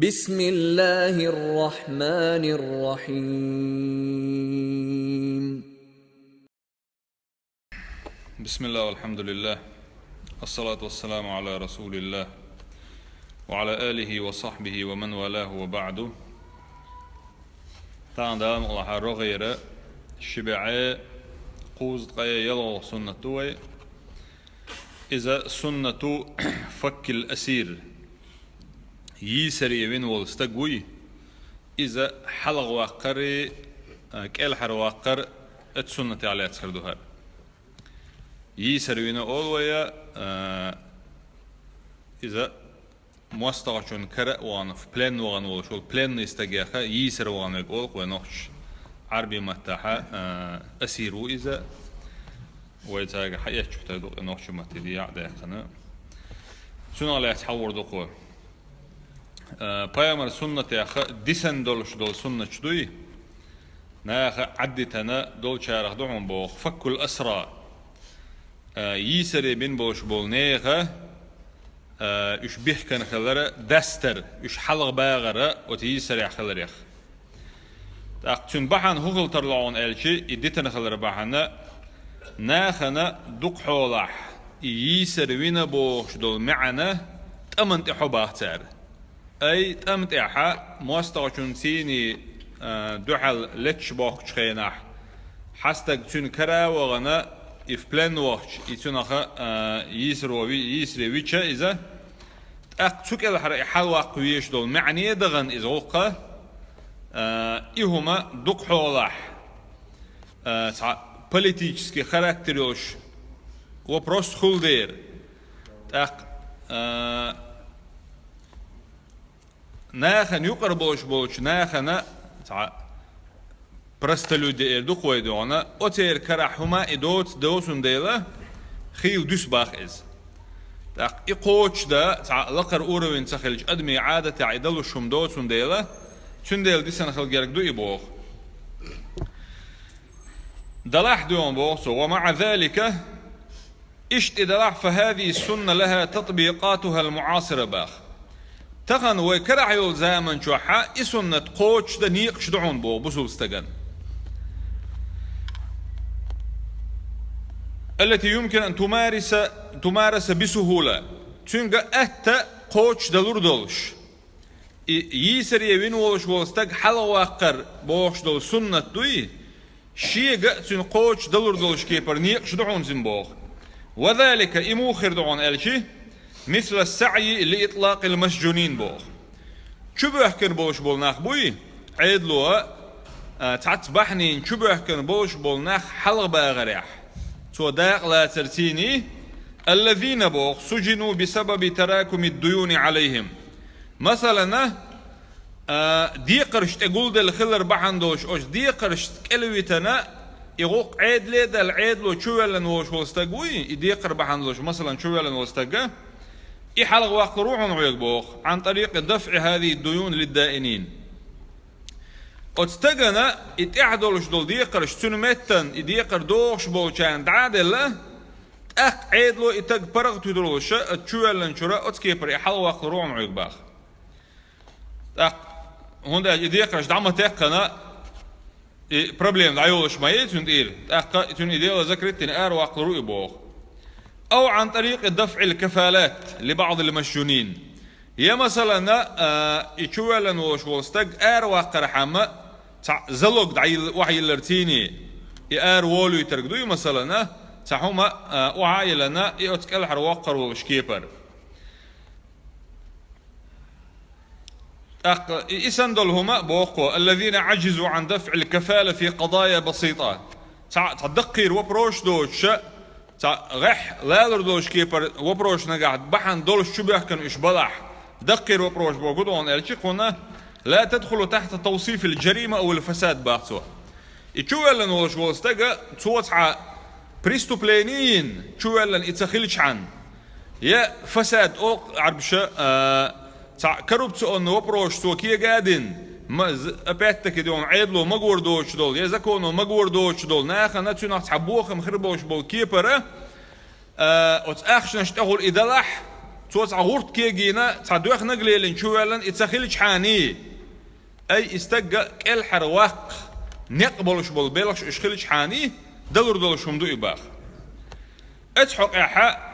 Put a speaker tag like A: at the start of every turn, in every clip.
A: بسم الله الرحمن الرحيم.
B: بسم الله والحمد لله الصلاة والسلام على رسول الله وعلى آله وصحبه ومن والاه وبعد. تعالى الله رغير شبعاء قوز قيا يلغ سنة إذا سنة فك الأسير يسري وين والستقوي إذا حلق وقر كالحر وقر السنة على تسردها يسري وين أولويا إذا مستغشون كرأ وان في بلان وان والشول بلان يستجاها يسر وان يقول ونخش عربي متاحة أسيرو إذا ويتاجا حياة شفت هذا نخش متدي عداقنا شنو على تحور دقوة بايمر سنة يا أخ ديسن دولش دول سنة شدوي ناخ عدتنا دول شارخ دعم بوخ فك الأسرى يسري بين بوش بول نيخ إيش بيح كان خلرة دستر إيش حلق باغرة وتيسري خلريخ تأخذون بحن هقول ترلعون ألشي إديتنا خلرة بحنا ناخنا دق حولح يسري وين بوش دول معنا تأمنت حباه تار أي تأمنت إحا مستغشون سيني دحل لتش بوخ شخيناح حستك تون كرا وغنا إف بلان وقت يتونخ يسري ويتشا إذا أقتك الحر حلوة قويش دول معني دغن إذا وقع إهما دق حولح политический характер вопрос хулдер так ناخن يقربوش بولش ناخنا просто люди эрду қойдуғана отер карахума идот досын дейла خيو دوس باخ إز так إقوش دا لقر أوروين سخلج أدمي عادة عيدلو شم دوسن ديلا شن ديل دي سنخل جرق دو إبوخ دلاح دوم بوخ ومع ذلك إشت دلاح فهذه السنة لها تطبيقاتها المعاصرة باخ تغن ويكرع يول زامن شوحا إسنة قوش دا نيقش دعون بوخ بسول استغن التي يمكن أن تمارس بسهولة تنجا أتا قوش دلور دولش يسر يوين ولش ولستق حلو واقر بوخش دول سنة دوي شيء تن قوش دلور دولش كيبر نيقش دعون زنبوخ وذلك إموخر دعون ألشي مثل السعي لإطلاق المسجونين بوخ شبه كن بوش بولناخ بوي عيدلوها تعتبحنين شبه كن بوش بولناخ حلق باغريح داق لا ترتيني الذين بوخ سجنوا بسبب تراكم الديون عليهم مثلا دي قرش تقول دل خلر بحندوش اوش دي قرش كلويتنا يغوق عيد ليد العيد لو شوالن وش وستقوي دي قر بحندوش مثلا شوالن وستقا يحلق وقت روحهم ويق بوخ عن طريق دفع هذه الديون للدائنين أتستجنا إتعدلش دول ديقرش تنمتن إديقر دوش بولشان تعادل عيدلو إتج برغ تدرولش أتشوالن شراء أتكيبر يحلو وقت روحهم ويق باخ هوندا إديقرش دعما تقنا problem دعيولش ما يتندير تن إديلا ذكرتن وقت روحي بوخ أو عن طريق دفع الكفالات لبعض المسجونين يا مثلا يشوالن وش وستق وقر حما زلق دعي وحي الارتيني يار وولو يترقدو مثلا تحوما وعي لنا يتكل حر وقر وشكيبر إسندل هما بوقو الذين عجزوا عن دفع الكفالة في قضايا بسيطة تدقير وبروش دوش غح لا لردوش كيبر وبروش نقعد بحن دولش شبه كانوا إشبلح دقير وبروش بوجودون الشيء قلنا لا تدخل تحت توصيف الجريمة أو الفساد باعتوا يشوالن وش وستجا توسع بريستوبلينين شوالن يتخلش عن يا فساد أو عربشة كربت أن وبروش توكيه قادن ما أبعتك دون عيدلو مجوردوش دول يا زكونو مجوردوش دول ناخذ نتشون حبوخ مخربوش بول كيبرة أتأخشنا اشتغل إدلح توس عغورت كيجينا تعدوخ نقليلن شوالن اتسخيلش حاني أي استجا كل حرواق نقبلش بالبلش إشخيلش حاني دلور دلش هم دو إباخ اتحق إحا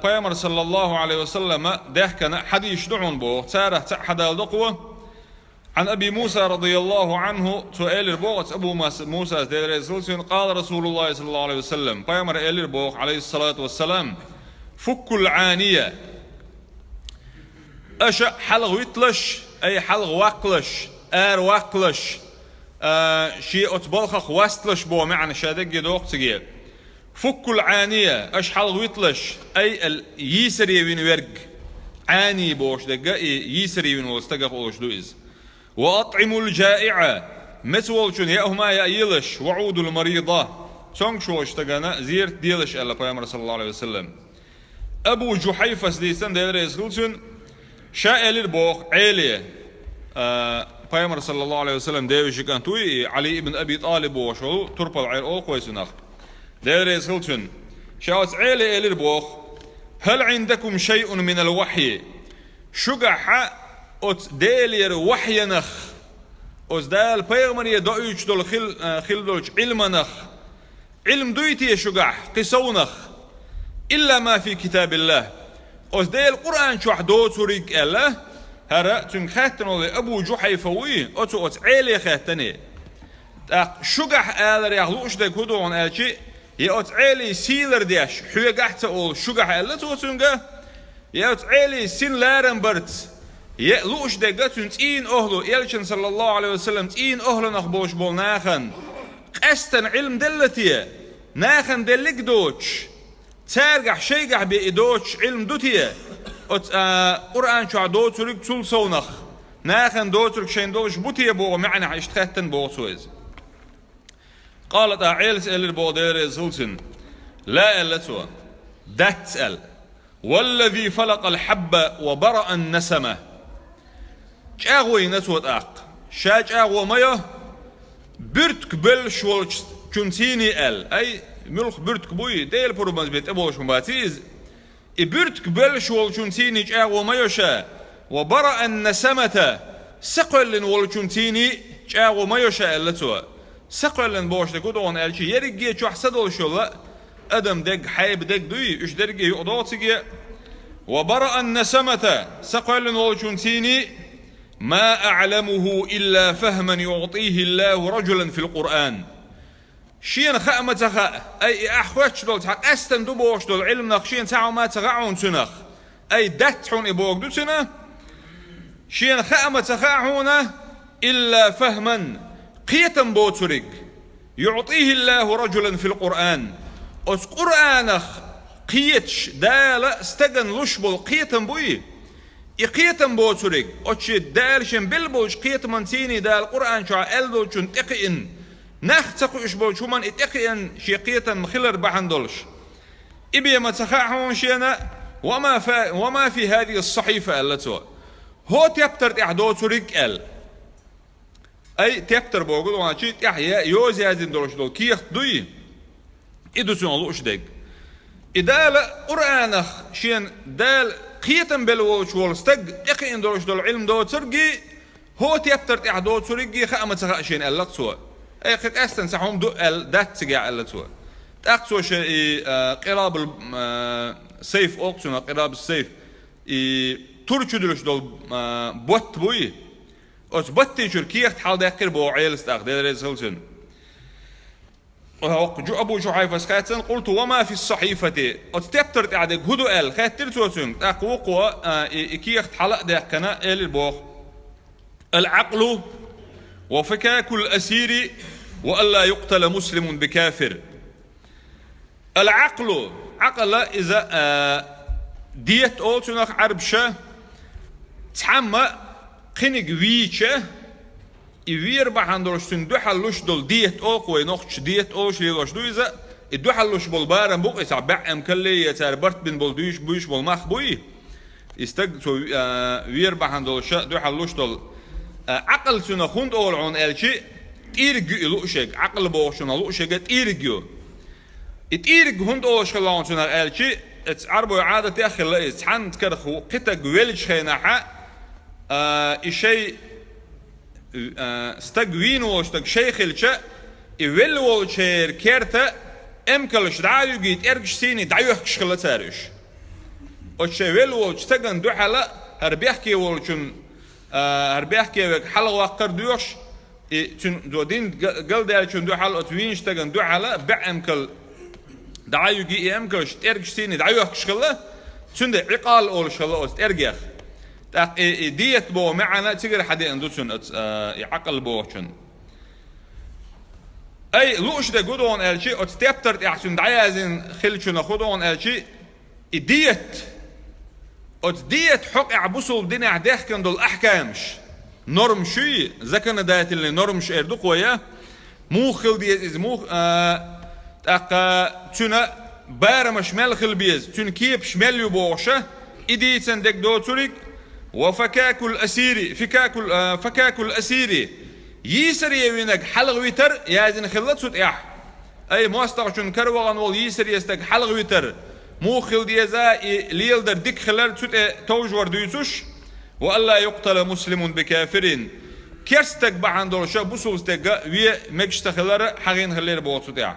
B: بيامر صلى الله عليه وسلم ده كان حديث دعون بو تاره حدا دقوة عن أبي موسى رضي الله عنه سؤال البوغ أبو موسى قال رسول الله صلى الله عليه وسلم بيامر البوغ عليه الصلاة والسلام فك العانية أشا حلغ ويتلش أي حلغ واقلش واقلش شيء أتبلخ واستلش بو معنى شادق يدوق تجيب فك العانية أش حلغ ويتلش أي اليسري وين ورق عاني بوش دقا يسري وين واستقف أوش دوئز وأطعم الجائعة متولشون يأهما يأيلش وعود المريضة تونك شو اشتغانا زيرت ديلش ألا بيامر صلى الله عليه وسلم أبو جحيفة سديسان دير يسغلشون شاء للبوخ عيلية بيامر صلى الله عليه وسلم ديوش كان توي علي ابن أبي طالب وشو تربى العير أو كويس ناخ دير يسغلشون شاوت عيلية للبوخ هل عندكم شيء من الوحي شقح أت ديلير وحي نخ أز دال بيغمر يدعوش دول خل دولش علم نخ علم دويتي شقح قصو نخ إلا ما في كتاب الله أز ديل القرآن شو حدو تريك الله هرا تنخاتن أبو جحيفة وي أتو أت عيلي خاتني شقح آلر يغلوش ديك هدوان آلشي يأت عيلي سيلر ديش حوية قحت أول شقح آلر تو تنقى يأت عيلي سين لارن برت يألوش دقاتون تين أهلو يلشن صلى الله عليه وسلم تين أهلو نخبوش بول ناخن قستن علم دلتيه ناخن دلك دوش تارجح شيقح بإدوش علم دوتيه قرآن شو عدو تريك تول صونخ ناخن دو تريك شين دوش بوتيه بو معنى عشتخاتن بو سويز قالت عيل سأل البو دير زولسن لا ألتوا دات سأل والذي فلق الحب وبرأ النسمة جاغوي نتوت أق شاج أغو مايا برتك بل شولش كنتيني ال أي ملخ برتك بوي ديل بروبانز بيت أبوش مباتيز برتك بل شول كنتيني جاغو مايا شا وبرأ النسمة سقلن ول كنتيني جاغو مايا شا اللتوا سقلن بوش دكودون الشي يرجي شو حسدول شولا أدم دق حيب دق دوي إيش درجي يقضاتي وبرأ النسمة سقلن ول كنتيني ما أعلمه إلا فهما يعطيه الله رجلا في القرآن شين خأمة تخاء أي أحوش دول تحق أستن دبوش دول علم نخشين ساعة ما تغعون سنخ أي دتحون إبوك دو سنة شين خأمة تخاء هنا إلا فهما قيتا بوترق يعطيه الله رجلا في القرآن أس قرآنخ قيتش دالا استغن لشبل قيتا بوي إقيتم بوتريك أشي دالشن بالبوش قيت منتيني دال القرآن شو ألدو شن تقين نختقو إشبو شو من إتقين شي قيتا مخلر بحندولش إبي ما تخاحون شينا وما في هذه الصحيفة التي هو تبتر إحدو تريك ال أي تبتر بوغل وانا شي تحيا يوزي هذين دولش دول كيخ دوي إدو سنالوش ديك إدال قرآنخ شين دال قيتن بلوش والستج يقين دولش دول علم دو ترجي هو تيبتر إحدو ترجي خامة تخاشين اللقطوا أي قد أستن سحوم دو دات تجع اللقطوا تأخذوا شيء قراب السيف أوكسونا قراب السيف ترشوا دولش دول بوت بوي أس بوتي شركية حال داخل بو عيل استأخذ رزقلتن جو أبو جحيفة خاتن قلت وما في الصحيفة أتتبتر تعدك هدو ال خاتر توسن تقوقوا إكيخت حلق ده كنا ال البوخ العقل وفكاك الأسير وألا يقتل مسلم بكافر العقل عقل إذا ديت أوتنخ عربشة تحمى قنق ويشة يوير بحندرشتن دو حلوش دول ديت أوقوي نخش ديت أوش ليلوش دو إذا الدو حلوش بالبارن بوق يتعبع أمكلي يتعربرت بين بولدوش بوش بالمخ بوي يستقتو وير بحندرش دو حلوش دول عقل سنة خوند أول عن الشيء تيرجو عقل بوشنا لوشك تيرجو تيرج هند أوش خلون سنة الشيء عربو عادة يا أخي لقيت حنت كرخو قتك ويلج خيناحة إشي استقوين واشتق شيخ الشا يول والشير كيرتا امكلش دعايو جيت ارجش سيني دعايو يحكش خلا تاريش وشي ويل والشتقن دو حلا هربيحكي والشن هربيحكي وك حلا واقر دوش تن دودين قل دالشن دو حلا اتوين شتقن دو حلا بع امكل دعايو جي امكلش ارجش سيني دعايو يحكش خلا تن ده عقال اولش خلا است ارجح ديت بو معنا تقدر حدا اندوسن يعقل بوشن اي لوش ده جودون الشي اتستبتر احسن دعايزن خلشن خدون الشي ديت حق عبوسو بدنا عداخ كان دول احكامش نورم شي زكنا دايت اللي نورم ش اردو قويا مو خل دي از مو تنا بار شمال خل بيز تن كيب شمال يبوشه ايدي سندك دو توريك وفكاك الأسيري فكاك الأسيري يسر يوينك حلق ويتر يازن خلت سوت أي مواستغشون كروغان وال يسر يستك حلق ويتر مو خل ديزا ليل در ديك خلر سوت توجور ديسوش وألا يقتل مسلم بكافر كيرستك بعندور شا بوسوستك وي مكشت خلر حقين خلير بوت سوت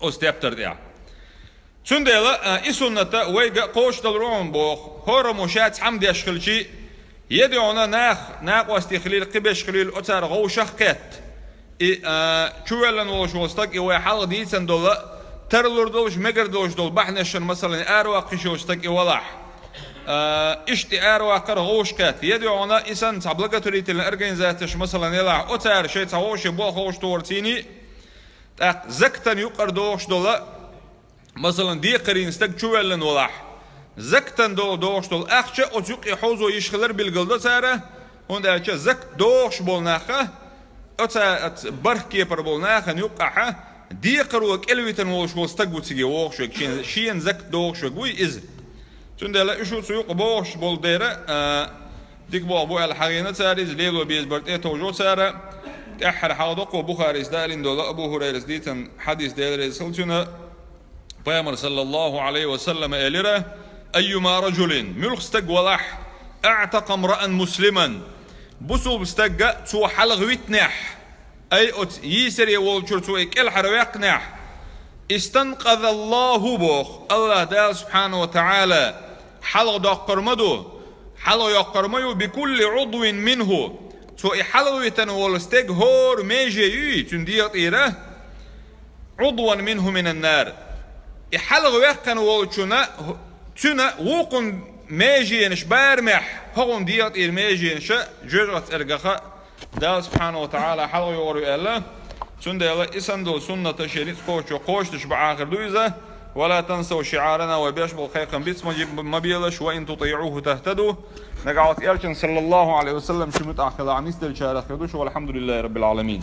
B: أستيبتر سندلا إسنة ويجا قوش دلرون بوخ هرموشات حمد يشخلشي يدعونا ناق واستخليل قبش خليل أتار غوشخ كات شوالن وشوستك إيوه حال دي سندلا ترلور دولش مقر دولش دول بحنشن مثلا أرواق شوستك إيوالح إشتي أرواق غوش كات يدعونا إسان تبلغة تريد الأرجنزاتش مثلا يلح أتار شيء تغوش بوخ غوش تورتيني زكتن يقر دوش دولا مثلا دي قرين استك شوالن ولاح زكتن دوش دول أخشى أتوقع حوزو يشخلر بالقلدة سارة هون ده زك دوش بولناخه أت بركي بر بولناخه نيوقعها دي قروك إلويتن وش وستك وتجي وش شين زك دوش وقوي إز تون لا إشو سيوق بوش بول ديرة ديك بو الحقيقة سارة ليلو بيزبرت توجو سارة أحر حاضق وبخاري سدالين دولا أبو هريرة ديتن حديث دير سلطنا بيامر صلى الله عليه وسلم إليره أيما رجل ملخ استق ولح اعتق امرأ مسلما بسو بستق تو حلغ ويتنح أي أت يسري والشر تو إكل حرواقنح استنقذ الله بوخ الله تعالى سبحانه وتعالى حلغ دقرمدو حلغ يقرميو بكل عضو منه تو حلغ ويتنول استق هور ميجي تنديط إيره عضوا منه من النار حلغ ويقن والشنا تنا وقن ماجينش بارمح هون ديات إير ماجينش جرت إرجخاء دا سبحانه وتعالى حلغ يوري الله سند الله إسندو سنة شريط قوش تشبع آخر دويزة ولا تنسوا شعارنا وبيش بالخيقا باسم مبيلش وإن تطيعوه تهتدوا نقعد إلشن صلى الله عليه وسلم شمت آخر عنيس دل شارخ والحمد لله رب العالمين.